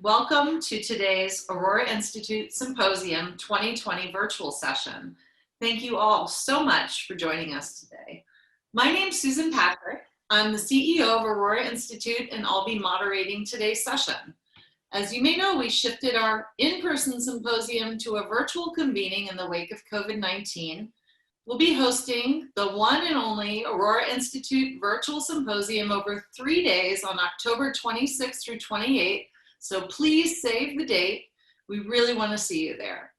Welcome to today's Aurora Institute Symposium 2020 virtual session. Thank you all so much for joining us today. My name is Susan Patrick. I'm the CEO of Aurora Institute and I'll be moderating today's session. As you may know, we shifted our in-person symposium to a virtual convening in the wake of COVID-19. We'll be hosting the one and only Aurora Institute Virtual Symposium over 3 days on October 26th through 28th. So please save the date. We really want to see you there.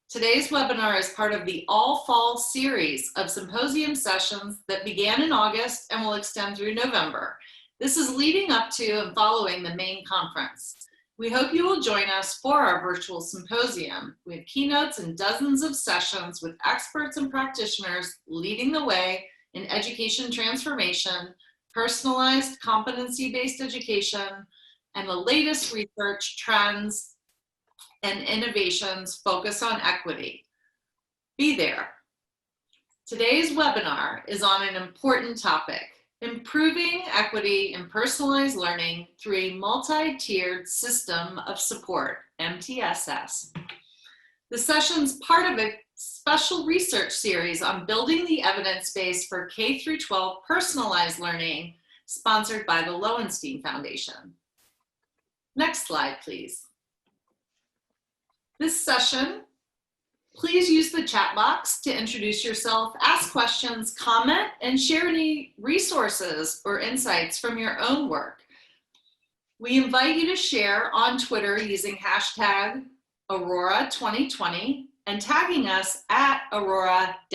Today's webinar is part of the All Fall series of symposium sessions that began in August and will extend through November. This is leading up to and following the main conference. We hope you will join us for our virtual symposium. We have keynotes and dozens of sessions with experts and practitioners leading the way in education transformation, personalized competency-based education, and the latest research trends and innovations focused on equity. Be there. Today's webinar is on an important topic: improving equity in personalized learning through a multi-tiered system of support, MTSS. The session's part of a special research series on building the evidence base for K-12 personalized learning, sponsored by the Lowenstein Foundation. Next slide, please. This session, please use the chat box to introduce yourself, ask questions, comment, and share any resources or insights from your own work. We invite you to share on Twitter using hashtag Aurora2020 and tagging us at Aurora-INST.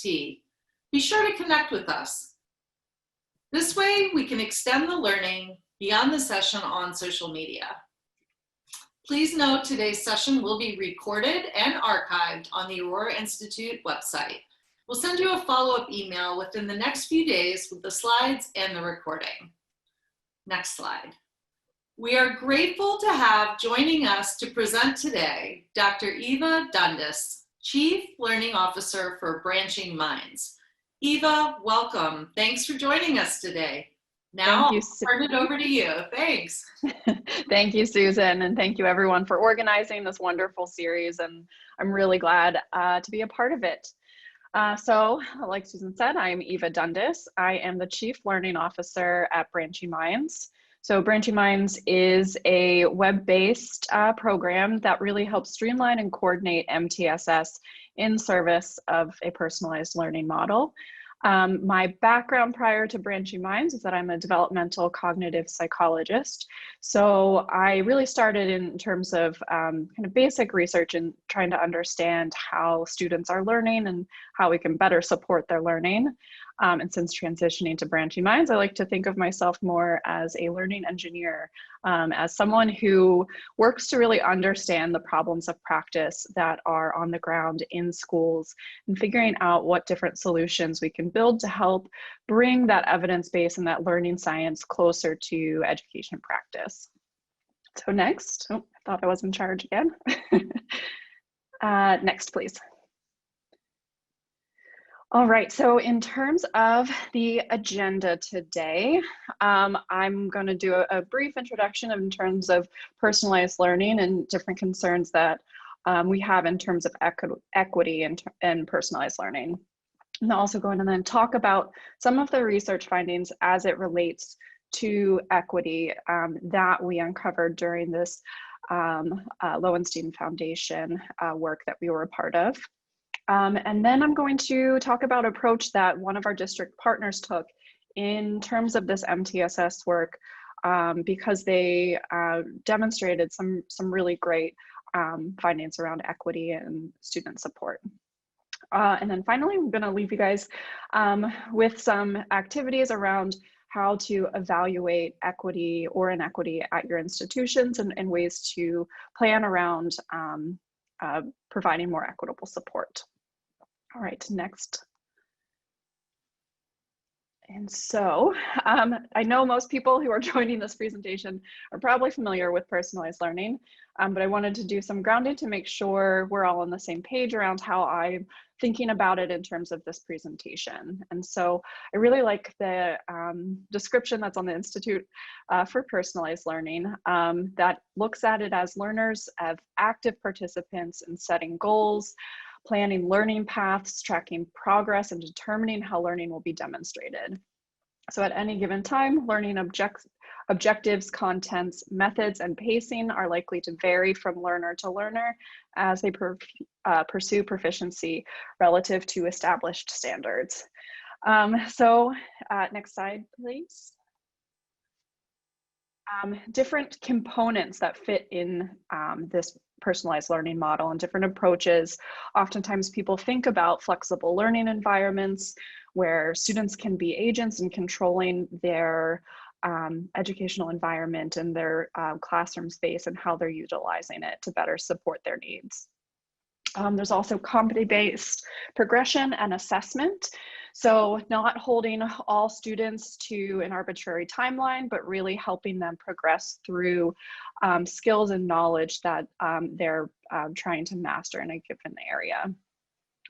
Be sure to connect with us. This way we can extend the learning beyond the session on social media. Please note today's session will be recorded and archived on the Aurora Institute website. We'll send you a follow-up email within the next few days with the slides and the recording. Next slide. We are grateful to have joining us to present today Dr. Eva Dundas, Chief Learning Officer for Branching Minds. Eva, welcome. Thanks for joining us today. Now I'll turn it over to you. Thanks. Thank you, Susan, and thank you everyone for organizing this wonderful series, and I'm really glad to be a part of it. So, like Susan said, I'm Eva Dundas. I am the Chief Learning Officer at Branching Minds. So Branching Minds is a web-based program that really helps streamline and coordinate MTSS in service of a personalized learning model. My background prior to Branching Minds is that I'm a developmental cognitive psychologist. So I really started in terms of kind of basic research and trying to understand how students are learning and how we can better support their learning. And since transitioning to Branching Minds, I like to think of myself more as a learning engineer, as someone who works to really understand the problems of practice that are on the ground in schools and figuring out what different solutions we can build to help bring that evidence base and that learning science closer to education practice. So next, oh, I thought I was in charge again. Next, please. All right, so in terms of the agenda today, I'm going to do a brief introduction in terms of personalized learning and different concerns that we have in terms of equity and personalized learning. And I'm also going to then talk about some of the research findings as it relates to equity that we uncovered during this Lowenstein Foundation work that we were a part of. And then I'm going to talk about an approach that one of our district partners took in terms of this MTSS work because they demonstrated some really great findings around equity and student support. And then finally, I'm going to leave you guys with some activities around how to evaluate equity or inequity at your institutions and ways to plan around providing more equitable support. All right, next. And so I know most people who are joining this presentation are probably familiar with personalized learning, but I wanted to do some grounding to make sure we're all on the same page around how I'm thinking about it in terms of this presentation. And so I really like the description that's on the Institute for Personalized Learning that looks at it as learners as active participants in setting goals, planning learning paths, tracking progress, and determining how learning will be demonstrated. So at any given time, learning objectives, contents, methods, and pacing are likely to vary from learner to learner as they pursue proficiency relative to established standards. Next slide, please. Different components that fit in this personalized learning model and different approaches. Oftentimes people think about flexible learning environments where students can be agents in controlling their educational environment and their classroom space and how they're utilizing it to better support their needs. There's also competency-based progression and assessment. So not holding all students to an arbitrary timeline, but really helping them progress through skills and knowledge that they're trying to master in a given area.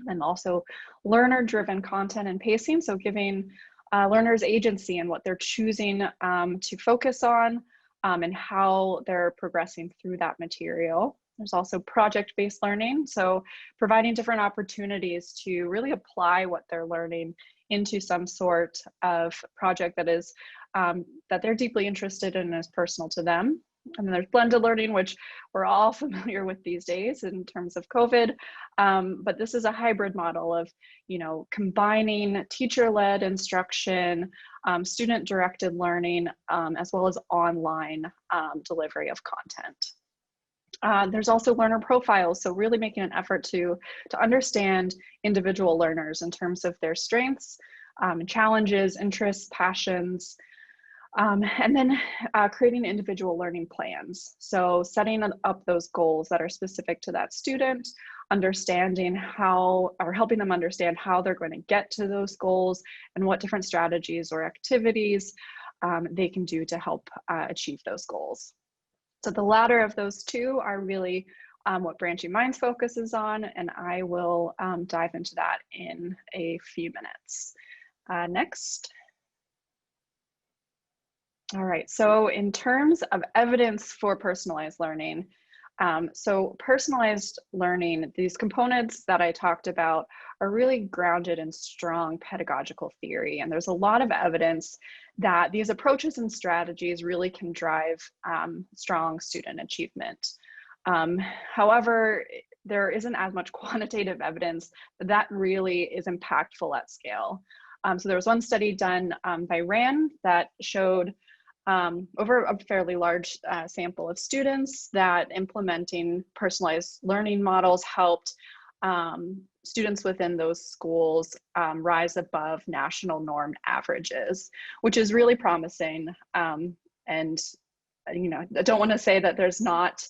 And also learner-driven content and pacing, so giving learners agency in what they're choosing to focus on and how they're progressing through that material. There's also project-based learning, so providing different opportunities to really apply what they're learning into some sort of project that is that they're deeply interested in and is personal to them. And then there's blended learning, which we're all familiar with these days in terms of COVID. But this is a hybrid model of, combining teacher-led instruction, student-directed learning, as well as online delivery of content. There's also learner profiles, so really making an effort to understand individual learners in terms of their strengths, challenges, interests, passions, and then creating individual learning plans. So setting up those goals that are specific to that student, understanding how, or helping them understand how they're going to get to those goals and what different strategies or activities they can do to help achieve those goals. So the latter of those two are really what Branching Minds focuses on, and I will dive into that in a few minutes. Next. All right, so in terms of evidence for personalized learning, so personalized learning, these components that I talked about are really grounded in strong pedagogical theory. And there's a lot of evidence that these approaches and strategies really can drive strong student achievement. However, there isn't as much quantitative evidence that really is impactful at scale. So there was one study done by RAND that showed over a fairly large sample of students that implementing personalized learning models helped students within those schools rise above national norm averages, which is really promising. And I don't want to say that there's not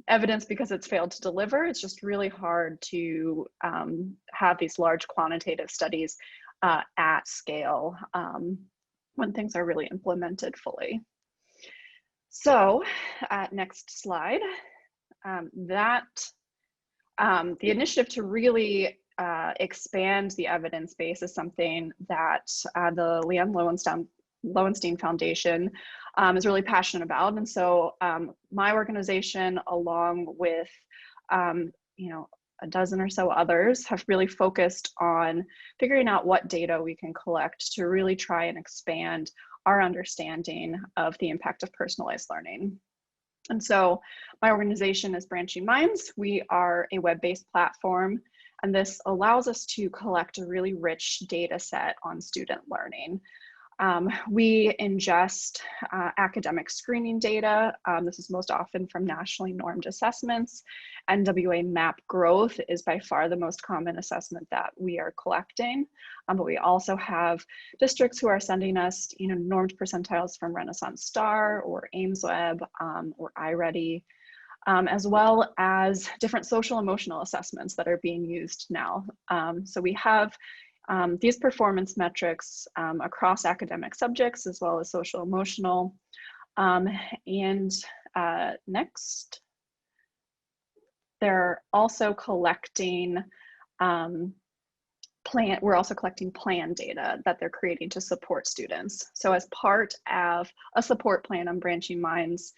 evidence because it's failed to deliver. It's just really hard to have these large quantitative studies at scale when things are really implemented fully. So next slide, the initiative to really expand the evidence base is something that the Leanne Lowenstein Foundation is really passionate about. And so my organization, along with a dozen or so others, have really focused on figuring out what data we can collect to really try and expand our understanding of the impact of personalized learning. And so my organization is Branching Minds. We are a web-based platform, and this allows us to collect a really rich data set on student learning. We ingest academic screening data. This is most often from nationally normed assessments. NWA MAP growth is by far the most common assessment that we are collecting. But we also have districts who are sending us normed percentiles from Renaissance Star or AimsWeb or iReady, as well as different social emotional assessments that are being used now. So we have these performance metrics across academic subjects as well as social emotional. Next, they're also collecting we're also collecting plan data that they're creating to support students. So as part of a support plan on Branching Minds,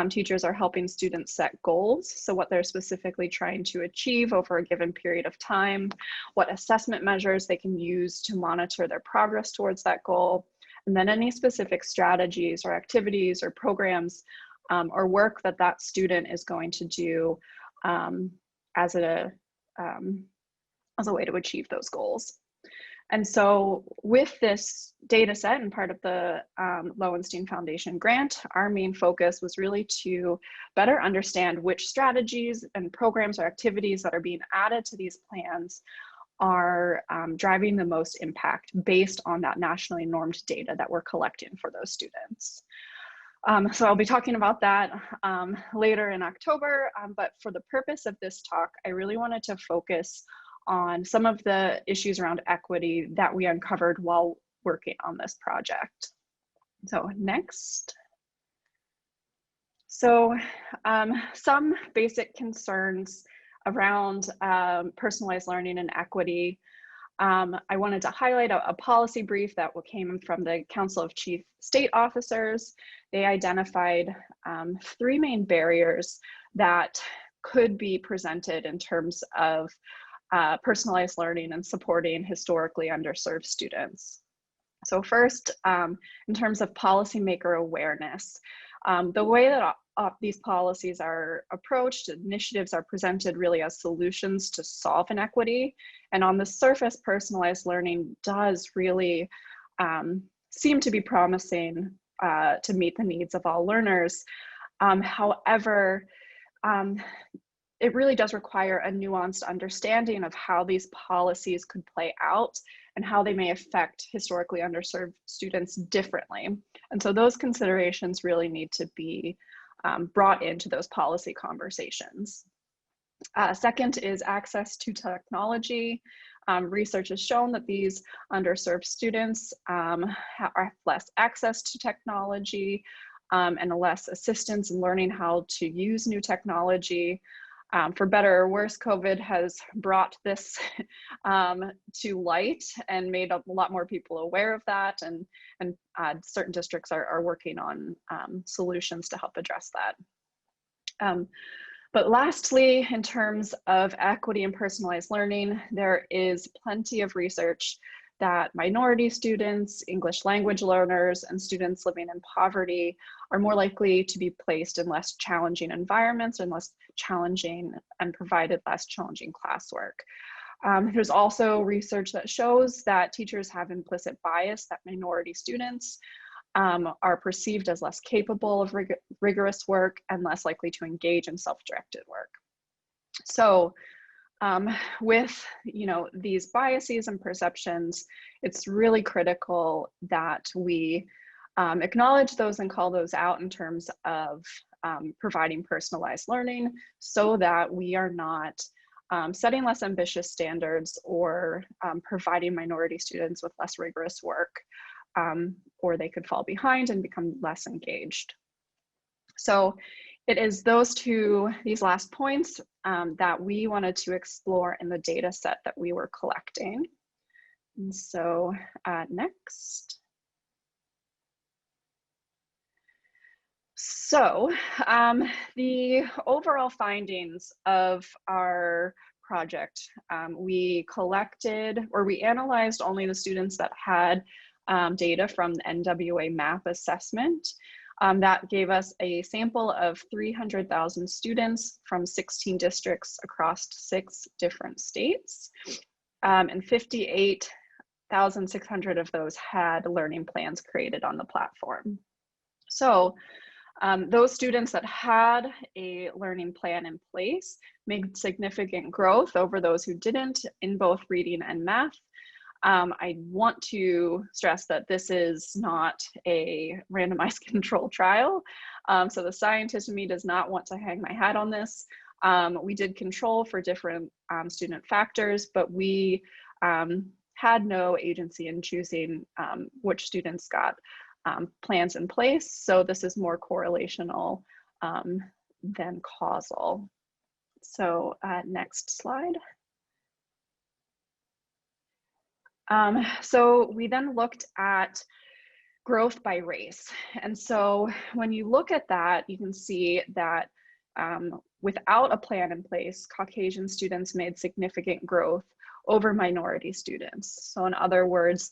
teachers are helping students set goals. So what they're specifically trying to achieve over a given period of time, what assessment measures they can use to monitor their progress towards that goal, and then any specific strategies or activities or programs or work that that student is going to do as a way to achieve those goals. And so with this data set and part of the Lowenstein Foundation grant, our main focus was really to better understand which strategies and programs or activities that are being added to these plans are driving the most impact based on that nationally normed data that we're collecting for those students. So I'll be talking about that later in October, but for the purpose of this talk, I really wanted to focus on some of the issues around equity that we uncovered while working on this project. So next. So some basic concerns around personalized learning and equity. I wanted to highlight a policy brief that came from the Council of Chief State Officers. They identified 3 main barriers that could be presented in terms of personalized learning and supporting historically underserved students. So first, in terms of policymaker awareness, the way that these policies are approached, initiatives are presented really as solutions to solve inequity. And on the surface, personalized learning does really seem to be promising to meet the needs of all learners. However, it really does require a nuanced understanding of how these policies could play out and how they may affect historically underserved students differently. And so those considerations really need to be brought into those policy conversations. Second is access to technology. Research has shown that these underserved students have less access to technology and less assistance in learning how to use new technology. For better or worse, COVID has brought this to light and made a lot more people aware of that, and certain districts are working on solutions to help address that. But lastly, in terms of equity and personalized learning, there is plenty of research that minority students, English language learners, and students living in poverty are more likely to be placed in less challenging environments and less challenging and provided less challenging classwork. There's also research that shows that teachers have implicit bias that minority students are perceived as less capable of rigorous work and less likely to engage in self-directed work. So with these biases and perceptions, it's really critical that we acknowledge those and call those out in terms of providing personalized learning, so that we are not setting less ambitious standards or providing minority students with less rigorous work, or they could fall behind and become less engaged. So it is these last points that we wanted to explore in the data set that we were collecting. And so next. So the overall findings of our project, we analyzed only the students that had data from the NWA MAP assessment. That gave us a sample of 300,000 students from 16 districts across 6 different states, and 58,600 of those had learning plans created on the platform. So those students that had a learning plan in place made significant growth over those who didn't in both reading and math. I want to stress that this is not a randomized control trial. So the scientist in me does not want to hang my hat on this. We did control for different student factors, but we had no agency in choosing which students got plans in place. So this is more correlational than causal. So next slide. So we then looked at growth by race. And so when you look at that, you can see that without a plan in place, Caucasian students made significant growth over minority students. So in other words,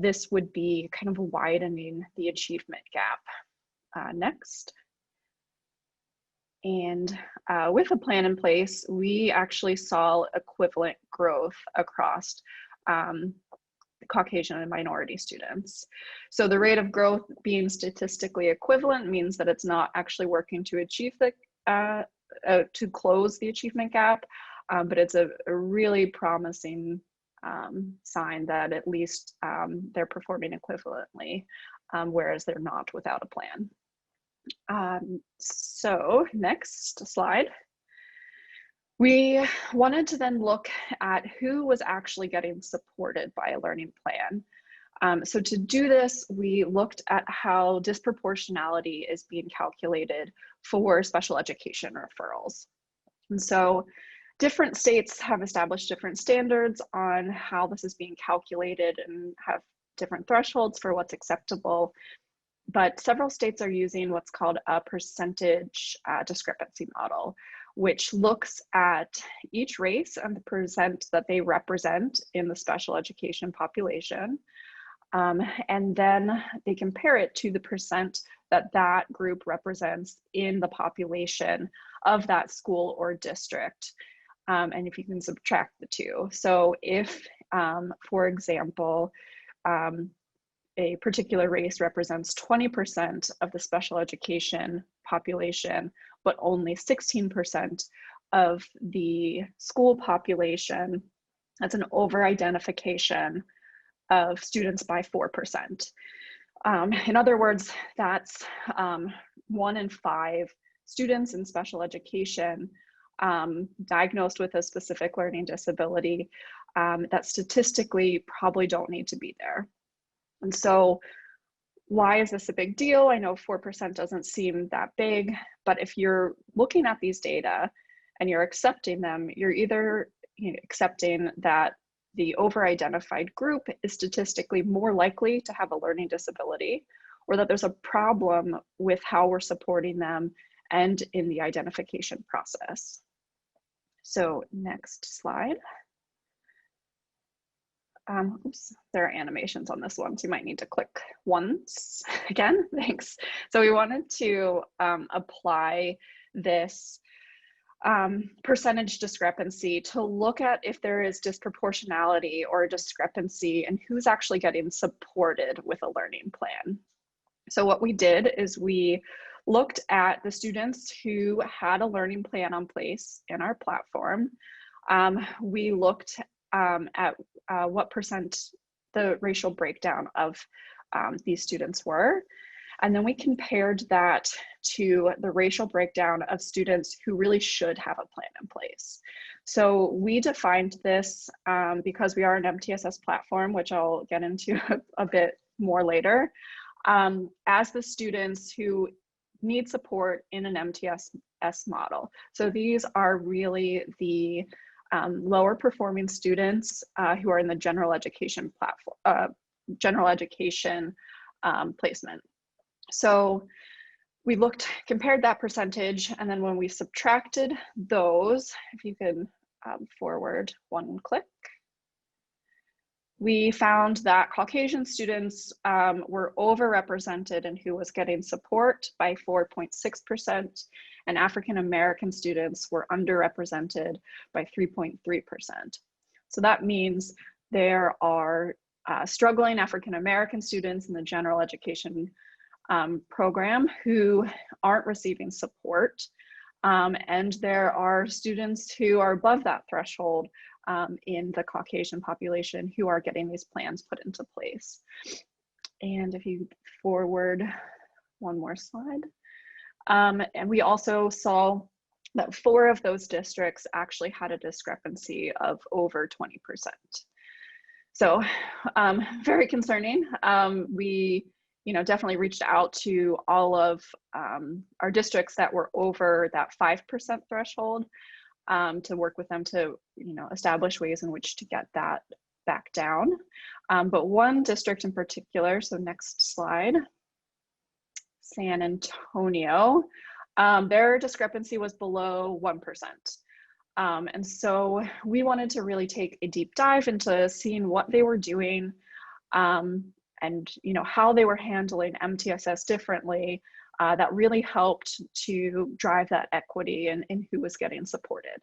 this would be kind of widening the achievement gap. Next. And with a plan in place, we actually saw equivalent growth across Caucasian and minority students. So the rate of growth being statistically equivalent means that it's not actually working to achieve the to close the achievement gap, but it's a really promising sign that at least they're performing equivalently, whereas they're not without a plan. So next slide. We wanted to then look at who was actually getting supported by a learning plan. So to do this, we looked at how disproportionality is being calculated for special education referrals. And so different states have established different standards on how this is being calculated and have different thresholds for what's acceptable. But several states are using what's called a percentage discrepancy model, which looks at each race and the percent that they represent in the special education population. And then they compare it to the percent that that group represents in the population of that school or district. And if you can subtract the two. So if, for example, a particular race represents 20% of the special education population, but only 16% of the school population, that's an over-identification of students by 4%. In other words, that's 1 in 5 students in special education diagnosed with a specific learning disability that statistically probably don't need to be there. And so why is this a big deal? I know 4% doesn't seem that big, but if you're looking at these data and you're accepting them, you're either accepting that the over-identified group is statistically more likely to have a learning disability, or that there's a problem with how we're supporting them and in the identification process. So next slide. Oops, there are animations on this one, so you might need to click once again, thanks. So we wanted to apply this percentage discrepancy to look at if there is disproportionality or discrepancy and who's actually getting supported with a learning plan. So what we did is we looked at the students who had a learning plan in place in our platform. We looked at what percent the racial breakdown of these students were. And then we compared that to the racial breakdown of students who really should have a plan in place. So we defined this because we are an MTSS platform, which I'll get into a bit more later, as the students who need support in an MTSS model. So these are really the lower performing students who are in the general education platform, general education placement. So we compared that percentage, and then when we subtracted those, if you can forward one click, we found that Caucasian students were overrepresented in who was getting support by 4.6%, and African American students were underrepresented by 3.3%. So that means there are struggling African American students in the general education program who aren't receiving support, and there are students who are above that threshold in the Caucasian population who are getting these plans put into place. And if you forward one more slide. And we also saw that 4 of those districts actually had a discrepancy of over 20%. So very concerning. We definitely reached out to all of our districts that were over that 5% threshold to work with them to establish ways in which to get that back down. But one district in particular, so next slide, San Antonio, their discrepancy was below 1%. And so we wanted to really take a deep dive into seeing what they were doing, and how they were handling MTSS differently, that really helped to drive that equity in who was getting supported.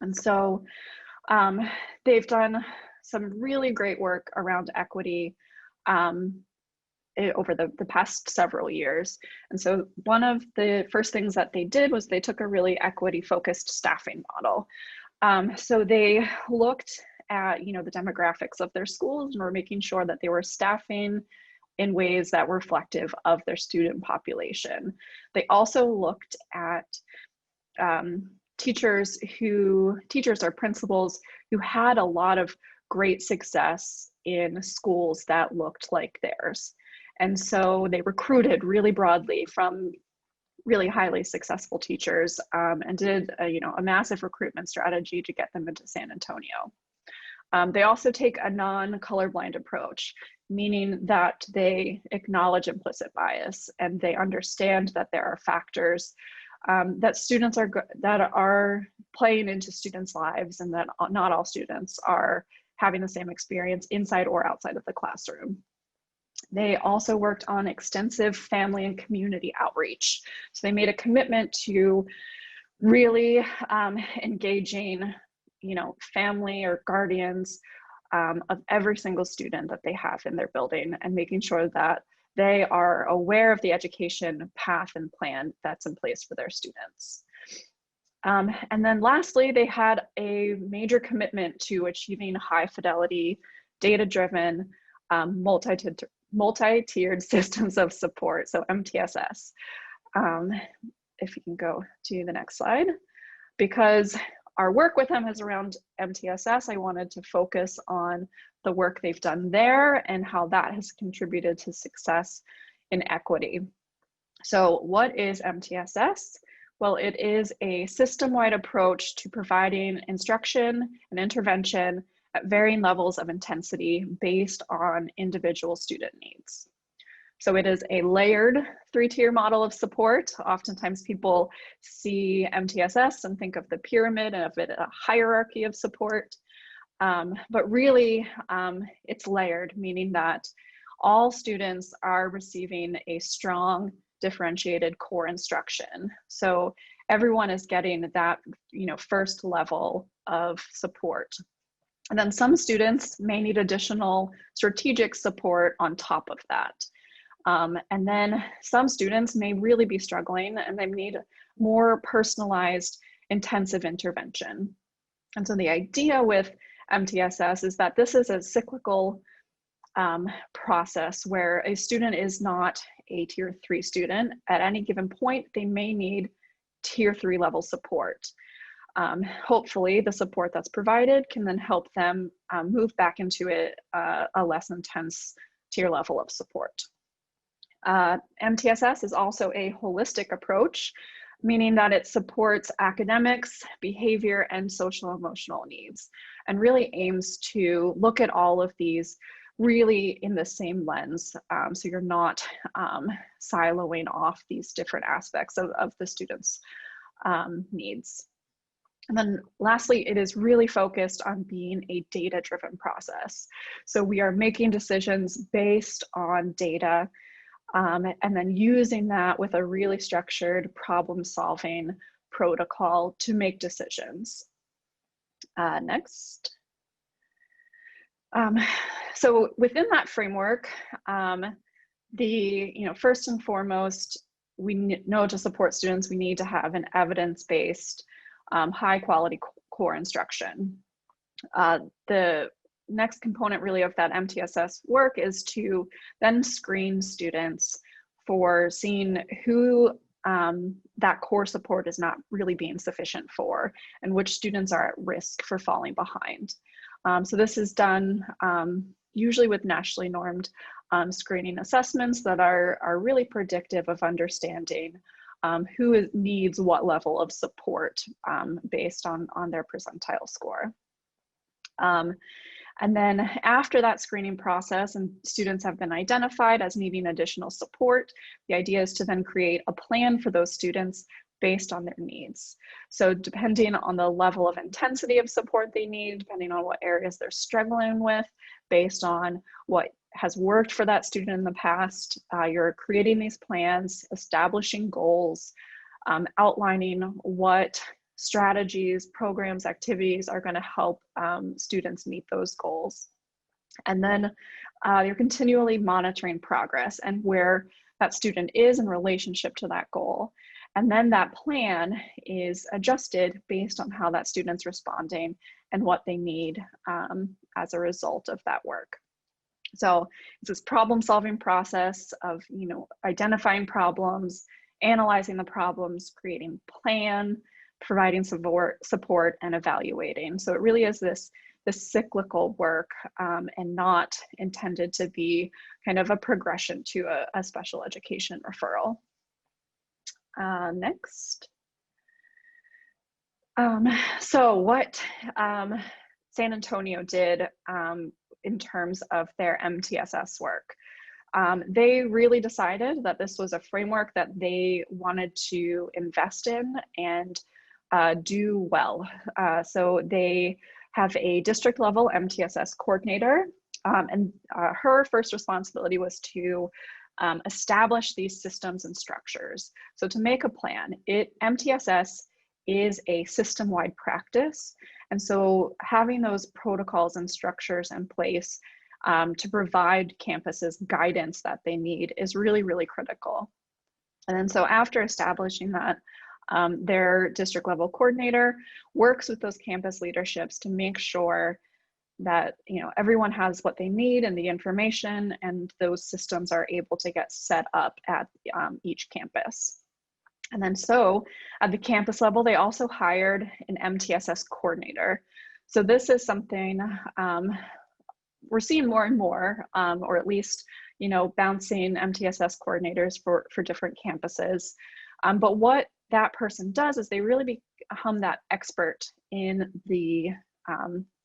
And so they've done some really great work around equity over the past several years. And so one of the first things that they did was they took a really equity focused staffing model. So they looked at the demographics of their schools and were making sure that they were staffing in ways that were reflective of their student population. They also looked at teachers or principals who had a lot of great success in schools that looked like theirs. And so they recruited really broadly from really highly successful teachers, and did a massive recruitment strategy to get them into San Antonio. They also take a non-colorblind approach, meaning that they acknowledge implicit bias and they understand that there are factors that students are playing into students' lives, and that not all students are having the same experience inside or outside of the classroom. They also worked on extensive family and community outreach. So they made a commitment to really engaging, family or guardians of every single student that they have in their building, and making sure that they are aware of the education path and plan that's in place for their students. And then lastly, they had a major commitment to achieving high fidelity, data-driven, multi-tiered systems of support, so MTSS. If you can go to the next slide. Because our work with them is around MTSS, I wanted to focus on the work they've done there and how that has contributed to success in equity. So what is MTSS? Well, it is a system-wide approach to providing instruction and intervention at varying levels of intensity based on individual student needs. So it is a layered 3-tier model of support. Oftentimes people see MTSS and think of the pyramid and of it a hierarchy of support. But really, it's layered, meaning that all students are receiving a strong, differentiated core instruction. So everyone is getting that, first level of support. And then some students may need additional strategic support on top of that. And then some students may really be struggling and they need more personalized, intensive intervention. And so the idea with MTSS is that this is a cyclical process where a student is not a tier 3 student. At any given point, they may need tier 3 level support. Hopefully the support that's provided can then help them move back into a less intense tier level of support. MTSS is also a holistic approach, meaning that it supports academics, behavior, and social emotional needs, and really aims to look at all of these really in the same lens. So you're not siloing off these different aspects of the students' needs. And then lastly, it is really focused on being a data-driven process. So we are making decisions based on data, and then using that with a really structured problem-solving protocol to make decisions. Next. So within that framework, first and foremost, we know to support students, we need to have an evidence-based, high-quality core instruction. The next component really of that MTSS work is to then screen students for seeing who that core support is not really being sufficient for, and which students are at risk for falling behind. So this is done usually with nationally normed screening assessments that are really predictive of understanding who needs what level of support based on their percentile score. And then after that screening process and students have been identified as needing additional support, the idea is to then create a plan for those students based on their needs. So depending on the level of intensity of support they need, depending on what areas they're struggling with, based on what has worked for that student in the past, you're creating these plans, establishing goals, outlining what strategies, programs, activities are going to help students meet those goals. And then you're continually monitoring progress and where that student is in relationship to that goal. And then that plan is adjusted based on how that student's responding and what they need as a result of that work. So it's this problem-solving process of, identifying problems, analyzing the problems, creating plan, providing support, and evaluating. So it really is this cyclical work and not intended to be kind of a progression to a special education referral. Next. So what San Antonio did in terms of their MTSS work, they really decided that this was a framework that they wanted to invest in and do well. So they have a district level MTSS coordinator, and her first responsibility was to establish these systems and structures. So to make a plan, MTSS is a system-wide practice. And so having those protocols and structures in place to provide campuses guidance that they need is really, really critical. And then so after establishing that, their district level coordinator works with those campus leaderships to make sure that everyone has what they need and the information, and those systems are able to get set up at each campus. And then so at the campus level, they also hired an MTSS coordinator. So this is something we're seeing more and more, or at least bouncing MTSS coordinators for different campuses. But what that person does is they really become that expert in the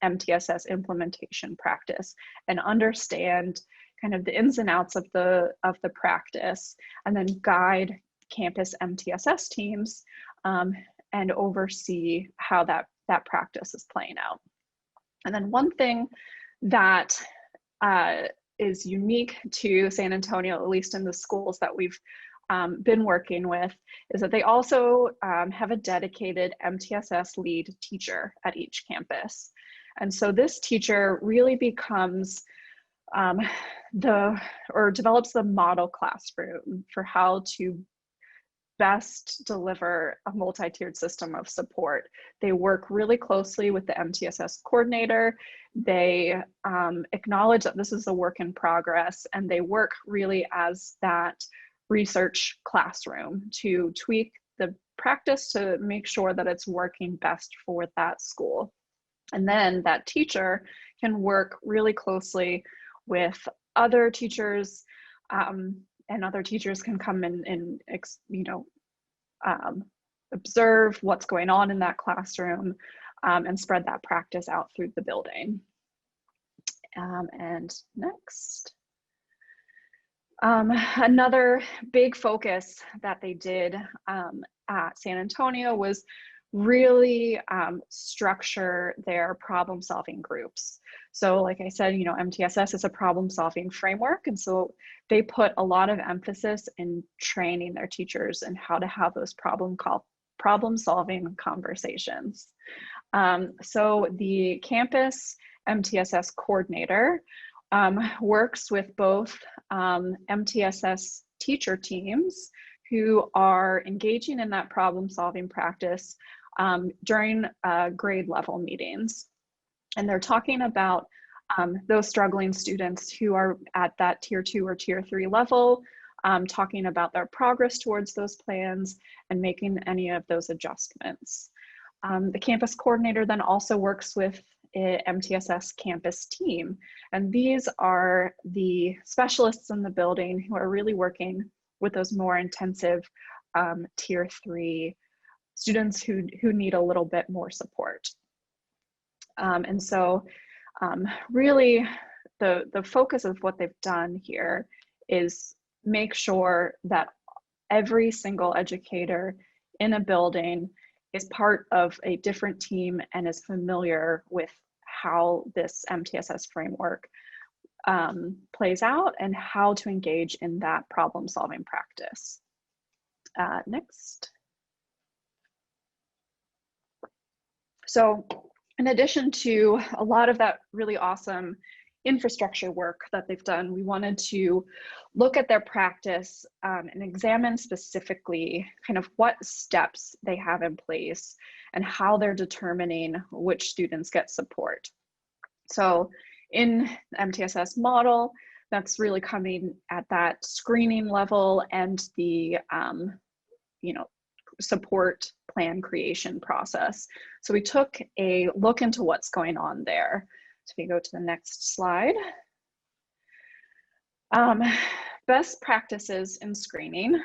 MTSS implementation practice and understand kind of the ins and outs of the practice, and then guide campus MTSS teams and oversee how that practice is playing out. And then one thing that is unique to San Antonio, at least in the schools that we've been working with, is that they also have a dedicated MTSS lead teacher at each campus. And so this teacher really becomes develops the model classroom for how to best deliver a multi-tiered system of support. They work really closely with the MTSS coordinator. They acknowledge that this is a work in progress, and they work really as that research classroom to tweak the practice to make sure that it's working best for that school. And then that teacher can work really closely with other teachers, and other teachers can come in and observe what's going on in that classroom and spread that practice out through the building. And next. Another big focus that they did at San Antonio was really structure their problem-solving groups. So like I said, MTSS is a problem-solving framework, and so they put a lot of emphasis in training their teachers and how to have those problem-solving conversations. So the campus MTSS coordinator works with both MTSS teacher teams who are engaging in that problem-solving practice during grade level meetings. And they're talking about those struggling students who are at that tier 2 or tier 3 level, talking about their progress towards those plans and making any of those adjustments. The campus coordinator then also works with a MTSS campus team, and these are the specialists in the building who are really working with those more intensive tier 3 students who need a little bit more support. And so Really, the focus of what they've done here is make sure that every single educator in a building is part of a different team and is familiar with how this MTSS framework plays out and how to engage in that problem-solving practice. Next. So in addition to a lot of that really awesome infrastructure work that they've done, we wanted to look at their practice and examine specifically kind of what steps they have in place and how they're determining which students get support. So in the MTSS model, that's really coming at that screening level and the support plan creation process. So we took a look into what's going on there. So if you go to the next slide. Best practices in screening.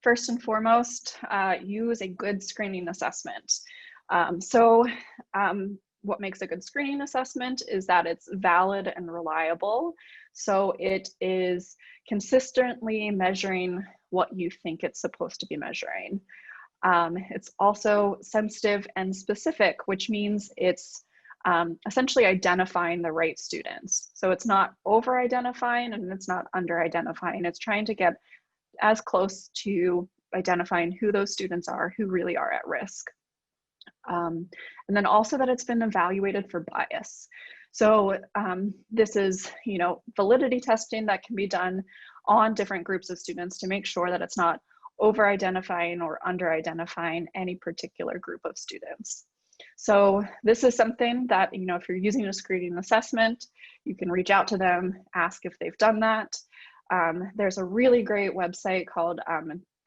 First and foremost, use a good screening assessment. What makes a good screening assessment is that it's valid and reliable. So it is consistently measuring what you think it's supposed to be measuring. It's also sensitive and specific, which means it's essentially identifying the right students. So it's not over-identifying and it's not under-identifying. It's trying to get as close to identifying who those students are, who really are at risk. And then also that it's been evaluated for bias. So this is, validity testing that can be done on different groups of students to make sure that it's not over-identifying or under-identifying any particular group of students. So this is something that, if you're using a screening assessment, you can reach out to them, ask if they've done that. There's a really great website called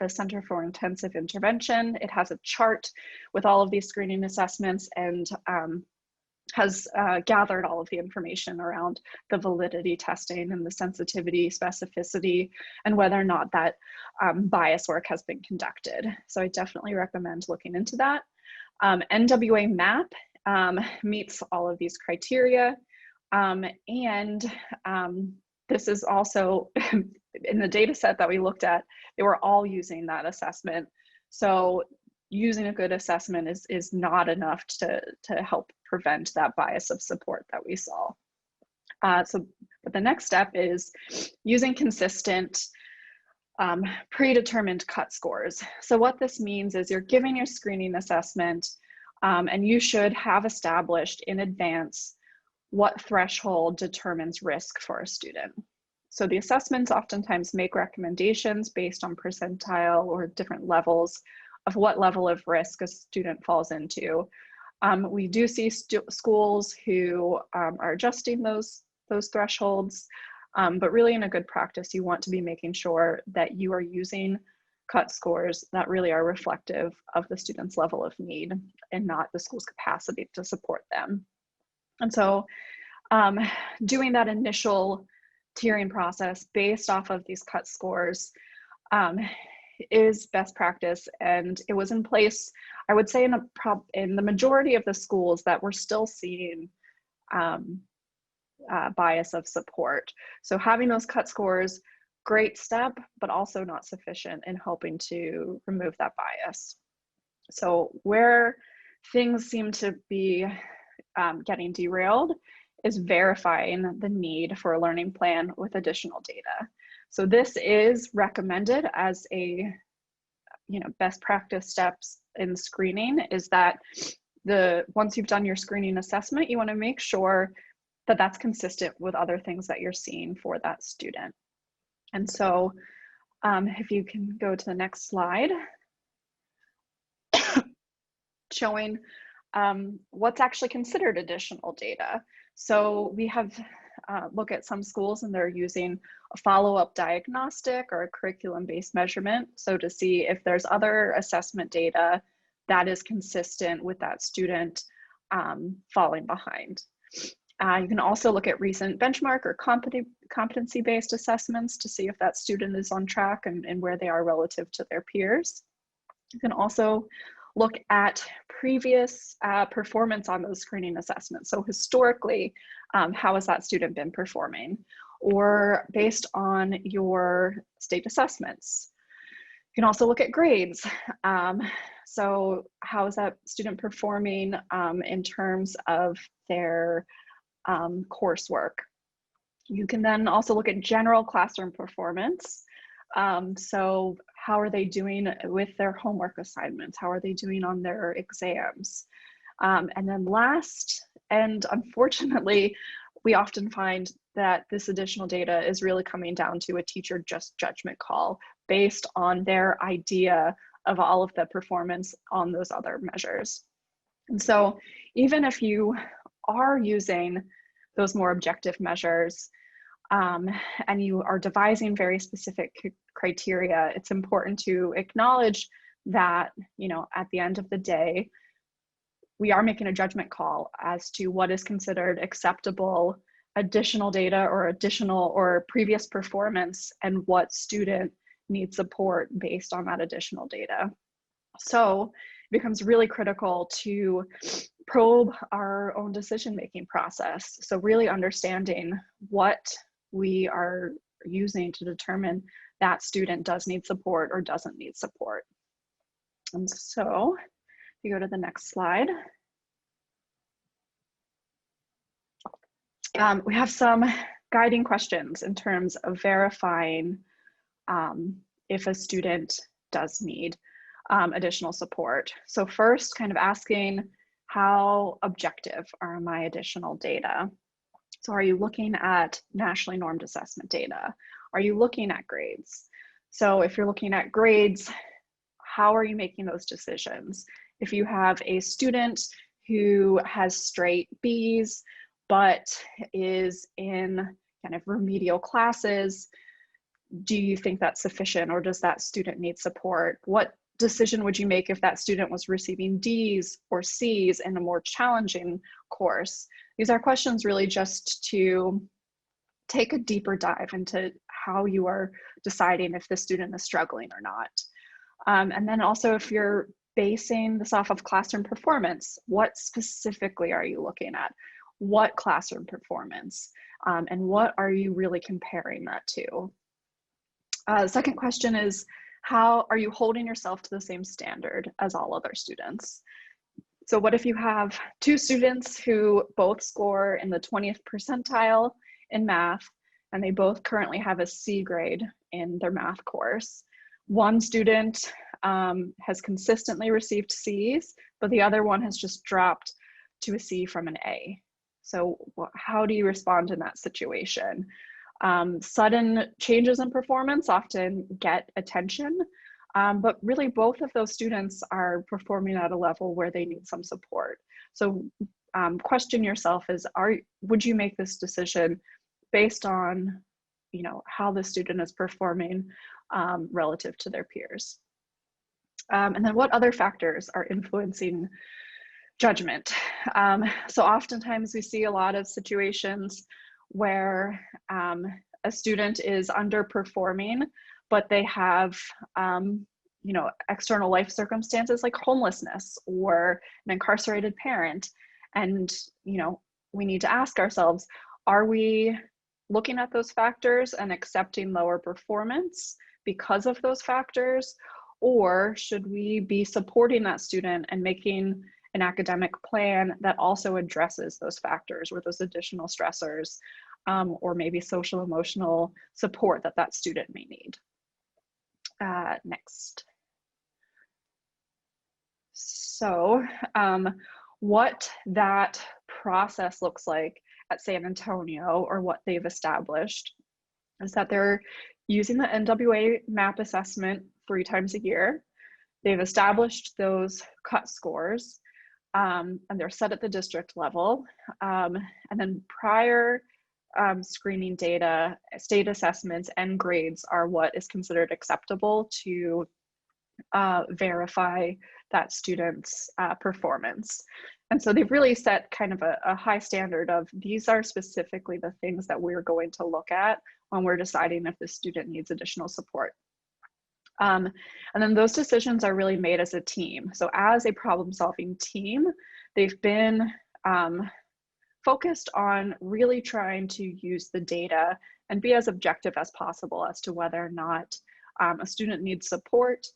the Center for Intensive Intervention. It has a chart with all of these screening assessments and has gathered all of the information around the validity testing and the sensitivity, specificity, and whether or not that bias work has been conducted. So I definitely recommend looking into that. NWA MAP meets all of these criteria. This is also in the data set that we looked at, they were all using that assessment. So using a good assessment is not enough to help prevent that bias of support that we saw. But the next step is using consistent predetermined cut scores. So what this means is you're giving your screening assessment and you should have established in advance what threshold determines risk for a student. So the assessments oftentimes make recommendations based on percentile or different levels of what level of risk a student falls into. We do see schools who are adjusting those thresholds, but really in a good practice, you want to be making sure that you are using cut scores that really are reflective of the student's level of need and not the school's capacity to support them. And so doing that initial tiering process based off of these cut scores is best practice, and it was in place, I would say, in the majority of the schools that we're still seeing bias of support. So having those cut scores, great step, but also not sufficient in helping to remove that bias. So where things seem to be getting derailed is verifying the need for a learning plan with additional data. So this is recommended as a best practice steps in screening, is that once you've done your screening assessment, you want to make sure that that's consistent with other things that you're seeing for that student. And so if you can go to the next slide, showing what's actually considered additional data. So we have look at some schools and they're using a follow-up diagnostic or a curriculum-based measurement. So to see if there's other assessment data that is consistent with that student falling behind. You can also look at recent benchmark or competency-based assessments to see if that student is on track and where they are relative to their peers. You can also look at previous performance on those screening assessments. So historically, how has that student been performing? Or based on your state assessments. You can also look at grades. So how is that student performing in terms of their coursework? You can then also look at general classroom performance. So how are they doing with their homework assignments? How are they doing on their exams? And then last, and unfortunately, we often find that this additional data is really coming down to a teacher just judgment call based on their idea of all of the performance on those other measures. And so even if you are using those more objective measures and you are devising very specific criteria, it's important to acknowledge that, you know, at the end of the day, we are making a judgment call as to what is considered acceptable additional data or additional or previous performance and what student needs support based on that additional data. So it becomes really critical to probe our own decision-making process. So really understanding what we are using to determine that student does need support or doesn't need support. And so if you go to the next slide. We have some guiding questions in terms of verifying if a student does need additional support. So first, kind of asking, how objective are my additional data? So are you looking at nationally normed assessment data? Are you looking at grades? So if you're looking at grades, how are you making those decisions? If you have a student who has straight Bs, but is in kind of remedial classes, do you think that's sufficient, or does that student need support? What decision would you make if that student was receiving Ds or Cs in a more challenging course? These are questions really just to take a deeper dive into how you are deciding if the student is struggling or not. And then also, if you're basing this off of classroom performance, what specifically are you looking at? What classroom performance? And what are you really comparing that to? The second question is, how are you holding yourself to the same standard as all other students? So what if you have two students who both score in the 20th percentile in math, and they both currently have a C grade in their math course? One student has consistently received Cs, but the other one has just dropped to a C from an A. So how do you respond in that situation? Sudden changes in performance often get attention, but really both of those students are performing at a level where they need some support. So question yourself is, would you make this decision based on, you know, how the student is performing relative to their peers? And then what other factors are influencing judgment? So oftentimes we see a lot of situations where a student is underperforming, but they have you know, external life circumstances like homelessness or an incarcerated parent. And, you know, we need to ask ourselves, are we looking at those factors and accepting lower performance because of those factors? Or should we be supporting that student and making an academic plan that also addresses those factors or those additional stressors, or maybe social emotional support that that student may need? Next. So what that process looks like at San Antonio, or what they've established, is that they're using the NWA MAP assessment 3 times a year. They've established those cut scores, and they're set at the district level. And then prior screening data, state assessments, and grades are what is considered acceptable to verify that student's performance. And so they've really set kind of a high standard of, these are specifically the things that we're going to look at when we're deciding if the student needs additional support. And then those decisions are really made as a team. So as a problem-solving team, they've been focused on really trying to use the data and be as objective as possible as to whether or not a student needs support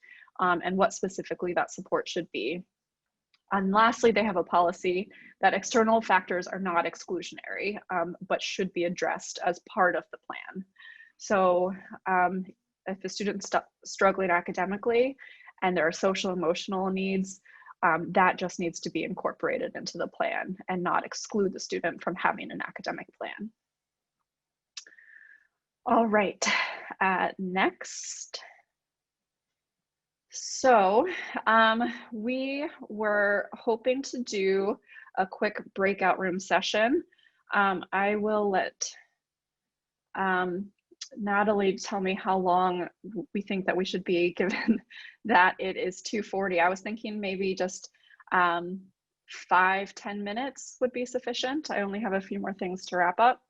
and what specifically that support should be. And lastly, they have a policy that external factors are not exclusionary, but should be addressed as part of the plan. So if a student's struggling academically and there are social emotional needs, that just needs to be incorporated into the plan and not exclude the student from having an academic plan. All right, next. So we were hoping to do a quick breakout room session. I will let Natalie tell me how long we think that we should be, given that it is 2:40. I was thinking maybe just 5-10 minutes would be sufficient. I only have a few more things to wrap up.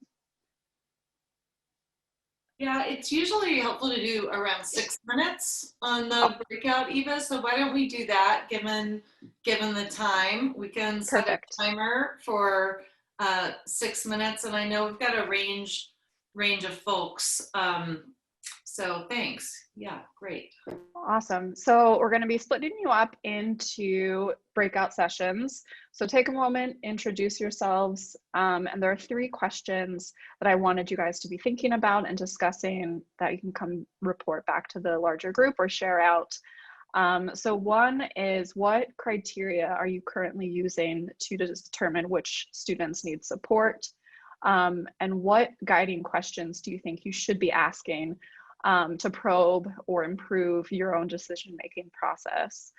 Yeah, it's usually helpful to do around 6 minutes on the breakout, Eva. So why don't we do that? Given the time, we can set Perfect. a timer for 6 minutes, and I know we've got a range of folks. So thanks. Yeah, great. Awesome. So we're going to be splitting you up into breakout sessions. So take a moment, introduce yourselves. And there are 3 questions that I wanted you guys to be thinking about and discussing that you can come report back to the larger group or share out. So one is, what criteria are you currently using to determine which students need support? And what guiding questions do you think you should be asking to probe or improve your own decision-making process?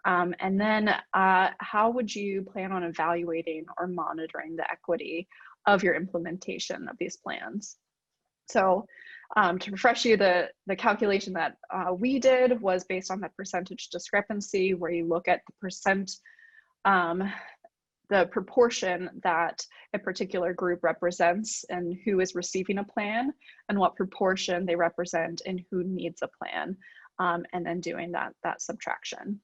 And then how would you plan on evaluating or monitoring the equity of your implementation of these plans? So to refresh you, the calculation that we did was based on that percentage discrepancy, where you look at the percent, the proportion that a particular group represents and who is receiving a plan, and what proportion they represent and who needs a plan, and then doing that subtraction.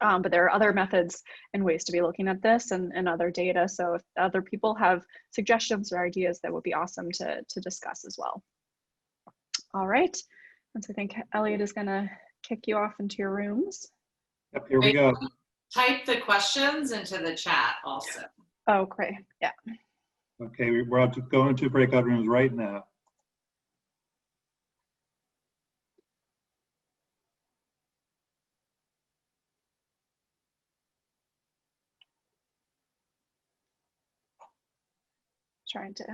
But there are other methods and ways to be looking at this and other data. So if other people have suggestions or ideas, that would be awesome to discuss as well. All right, and so I think Elliot is gonna kick you off into your rooms. Yep, here we go. Type the questions into the chat also. Oh, great, yeah. Okay, we're about to go into breakout rooms right now. Trying to.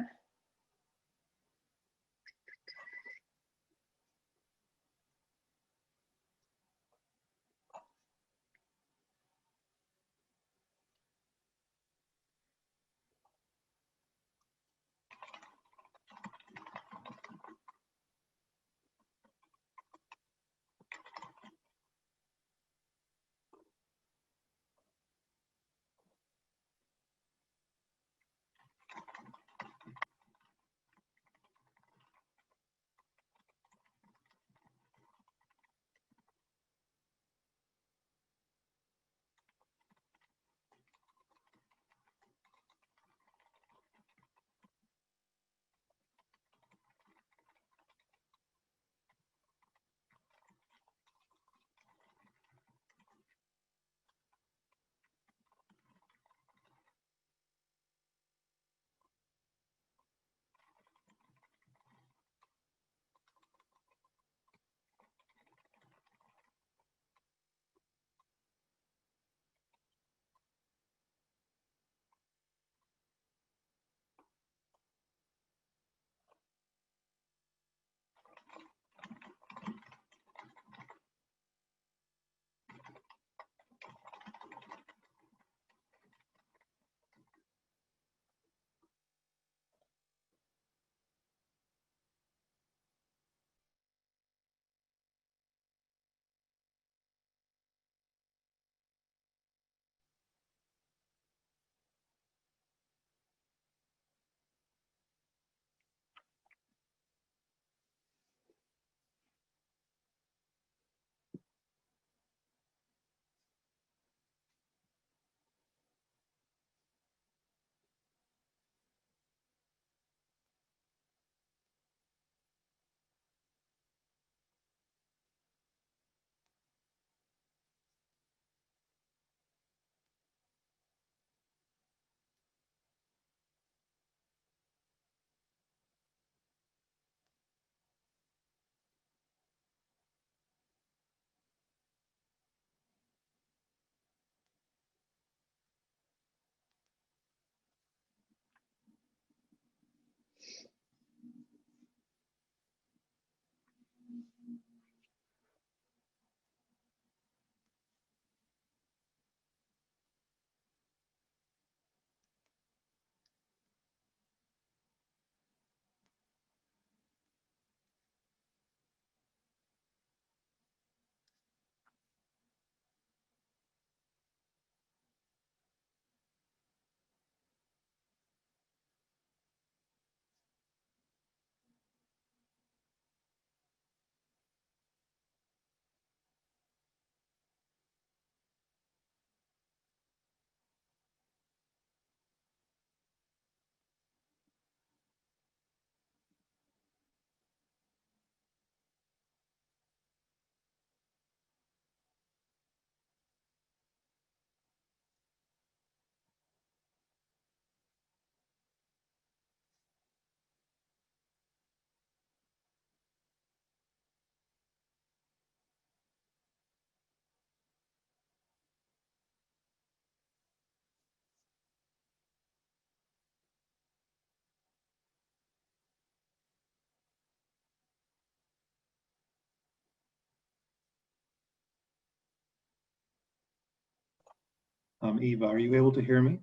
Eva, are you able to hear me?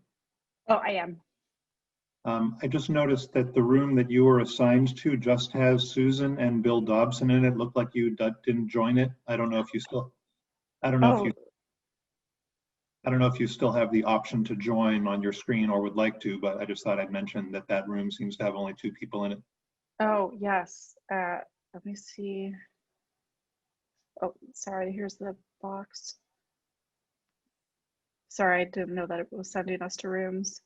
Oh, I am. I just noticed that the room that you were assigned to just has Susan and Bill Dobson in it. It looked like you didn't join it. I don't know if you still, I don't know if Oh, you, I don't know if you still have the option to join on your screen or would like to, but I just thought I'd mention that that room seems to have only 2 people in it. oh, yes. Let me see. Oh, sorry, here's the box. Sorry, I didn't know that it was sending us to rooms.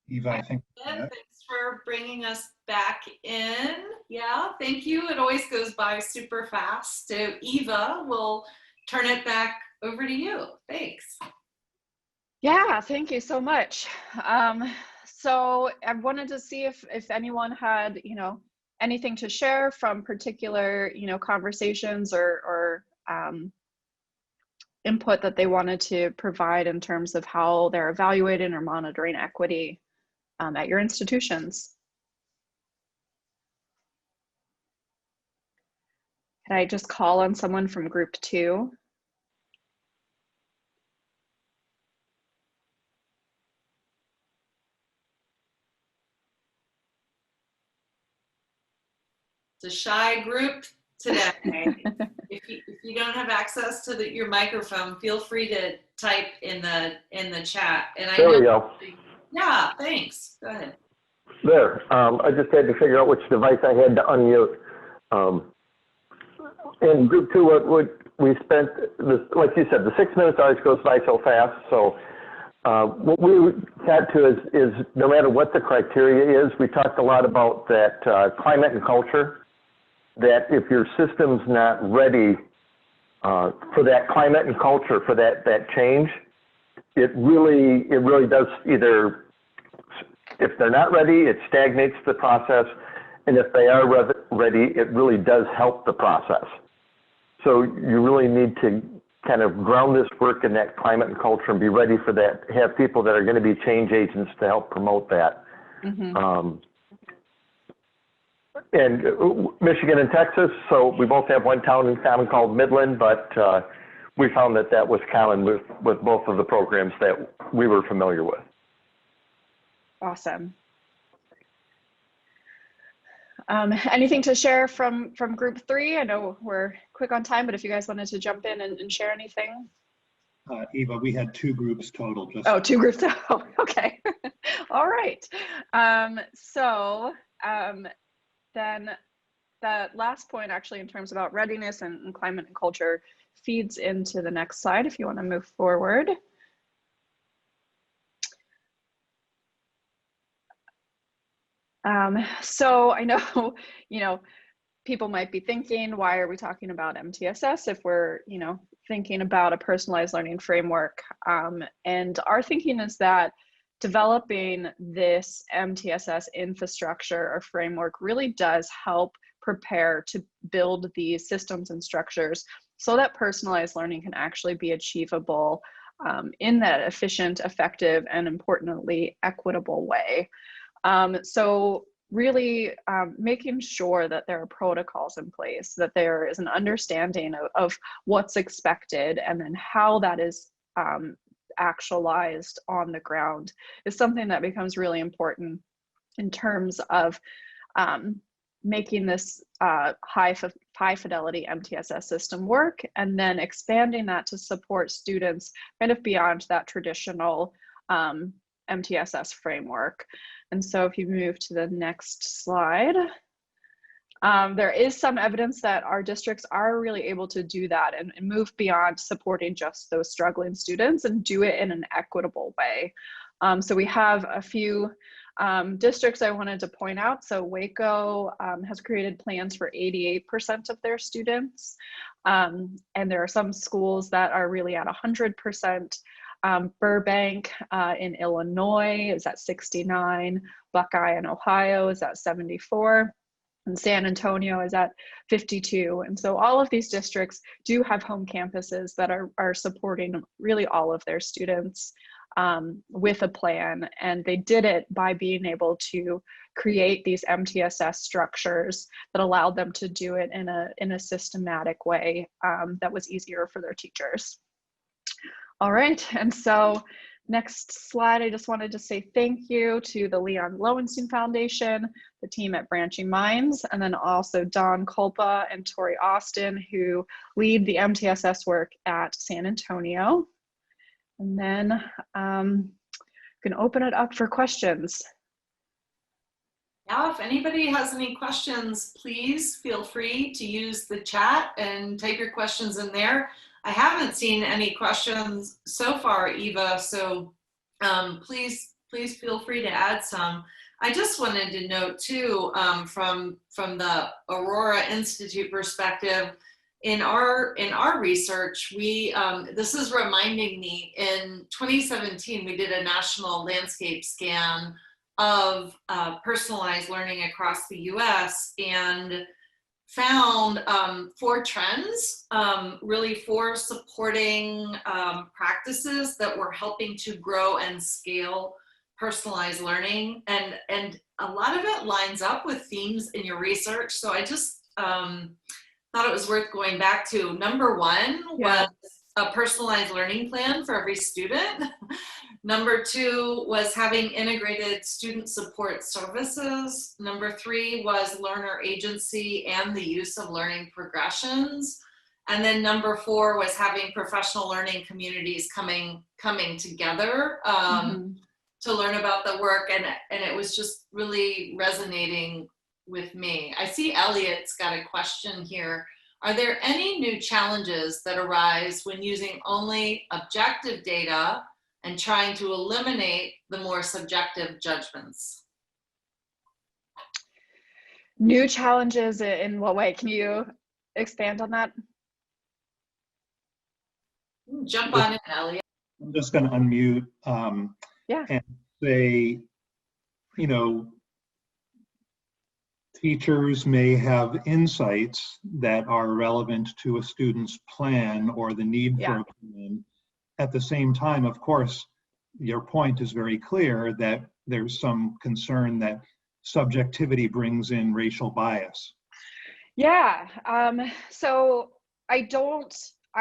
Eva, I think. Thanks for bringing us back in. Yeah, thank you. It always goes by super fast. So Eva, we'll turn it back over to you. Thanks. Yeah, thank you so much. So I wanted to see if anyone had, anything to share from particular, conversations or input that they wanted to provide in terms of how they're evaluating or monitoring equity at your institutions. Can I just call on someone from group 2? It's a shy group today. If you don't have access to your microphone, feel free to type in the chat. And There we go. Yeah, thanks. Go ahead. There. I just had to figure out which device I had to unmute. In group 2, what we spent, like you said, the 6 minutes always goes by so fast. So what we got to is no matter what the criteria is, we talked a lot about that climate and culture, that if your system's not ready for that climate and culture, for that change, it really does either, if they're not ready, it stagnates the process, and if they are ready, it really does help the process. So you really need to kind of ground this work in that climate and culture and be ready for that, have people that are going to be change agents to help promote that. Mm-hmm. and Michigan and Texas, so we both have one town in common called Midland, but we found that that was common with both of the programs that we were familiar with. Awesome. Anything to share from group 3? I know we're quick on time, but if you guys wanted to jump in and share anything. Eva, we had 2 groups total. Just Oh, 2 groups. Oh, okay. All right. Then that last point actually in terms about readiness and climate and culture feeds into the next slide if you want to move forward. So I know, people might be thinking, why are we talking about MTSS if we're, thinking about a personalized learning framework? And our thinking is that developing this MTSS infrastructure or framework really does help prepare to build these systems and structures so that personalized learning can actually be achievable in that efficient, effective, and importantly, equitable way. So really making sure that there are protocols in place, that there is an understanding of what's expected, and then how that is actualized on the ground is something that becomes really important in terms of making this high fidelity MTSS system work, and then expanding that to support students kind of beyond that traditional MTSS framework. And so if you move to the next slide, there is some evidence that our districts are really able to do that and move beyond supporting just those struggling students and do it in an equitable way. So we have a few districts I wanted to point out. So Waco has created plans for 88% of their students. And there are some schools that are really at 100%. Burbank in Illinois is at 69, Buckeye in Ohio is at 74, and San Antonio is at 52. And so all of these districts do have home campuses that are supporting really all of their students with a plan. And they did it by being able to create these MTSS structures that allowed them to do it in a systematic way that was easier for their teachers. All right, and so next slide, I just wanted to say thank you to the Leon Lowenstein Foundation, the team at Branching Minds, and then also Don Culpa and Tori Austin, who lead the MTSS work at San Antonio. And then I'm gonna open it up for questions. Now, if anybody has any questions, please feel free to use the chat and type your questions in there. I haven't seen any questions so far, Eva, so please feel free to add some. I just wanted to note too, from the Aurora Institute perspective, in our research, this is reminding me, in 2017, we did a national landscape scan of personalized learning across the US and found 4 trends, really 4 supporting practices that were helping to grow and scale personalized learning. And a lot of it lines up with themes in your research. So I just thought it was worth going back to. Number 1 was a personalized learning plan for every student. Number 2 was having integrated student support services. Number 3 was learner agency and the use of learning progressions. And then number 4 was having professional learning communities coming together to learn about the work. And it was just really resonating with me. I see Elliot's got a question here. Are there any new challenges that arise when using only objective data and trying to eliminate the more subjective judgments? New challenges in what way? Can you expand on that? Jump on in, Elliot. I'm just going to unmute and say, teachers may have insights that are relevant to a student's plan or the need for a plan. At the same time, of course, your point is very clear that there's some concern that subjectivity brings in racial bias? Yeah, so I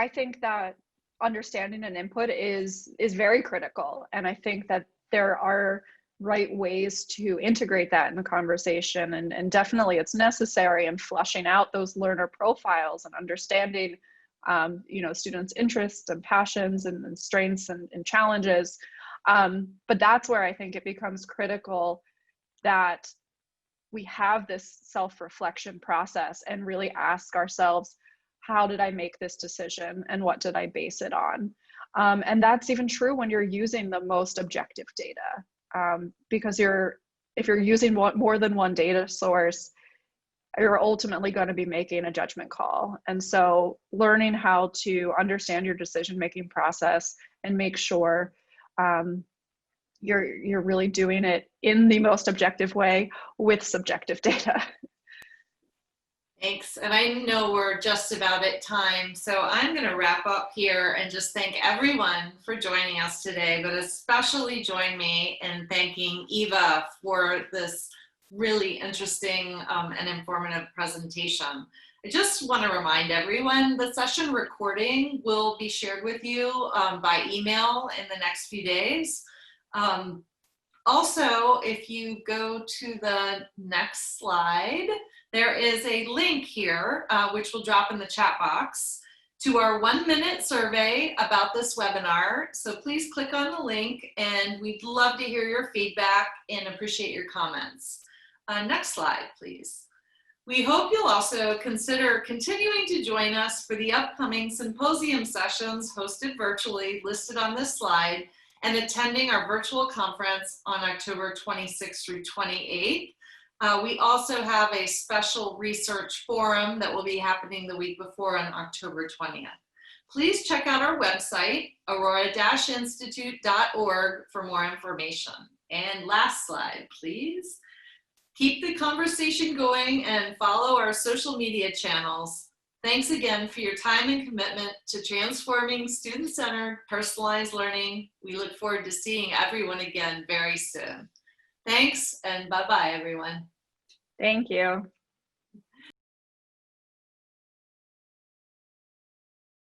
think that understanding an input is very critical. And I think that there are right ways to integrate that in the conversation. And definitely it's necessary in fleshing out those learner profiles and understanding, students' interests and passions and strengths and challenges. But that's where I think it becomes critical that we have this self-reflection process and really ask ourselves, how did I make this decision and what did I base it on? And that's even true when you're using the most objective data, because if you're using more than one data source, you're ultimately going to be making a judgment call. And so learning how to understand your decision-making process and make sure you're really doing it in the most objective way with subjective data. Thanks. And I know we're just about at time, so I'm going to wrap up here and just thank everyone for joining us today, but especially join me in thanking Eva for this really interesting and informative presentation. I just want to remind everyone the session recording will be shared with you by email in the next few days. Also, if you go to the next slide, there is a link here, which will drop in the chat box, to our 1-minute survey about this webinar. So please click on the link and we'd love to hear your feedback and appreciate your comments. Next slide, please. We hope you'll also consider continuing to join us for the upcoming symposium sessions hosted virtually listed on this slide and attending our virtual conference on October 26th through 28th. We also have a special research forum that will be happening the week before on October 20th. Please check out our website, aurora-institute.org, for more information. And last slide, please. Keep the conversation going and follow our social media channels. Thanks again for your time and commitment to transforming student-centered, personalized learning. We look forward to seeing everyone again very soon. Thanks, and bye-bye, everyone. Thank you.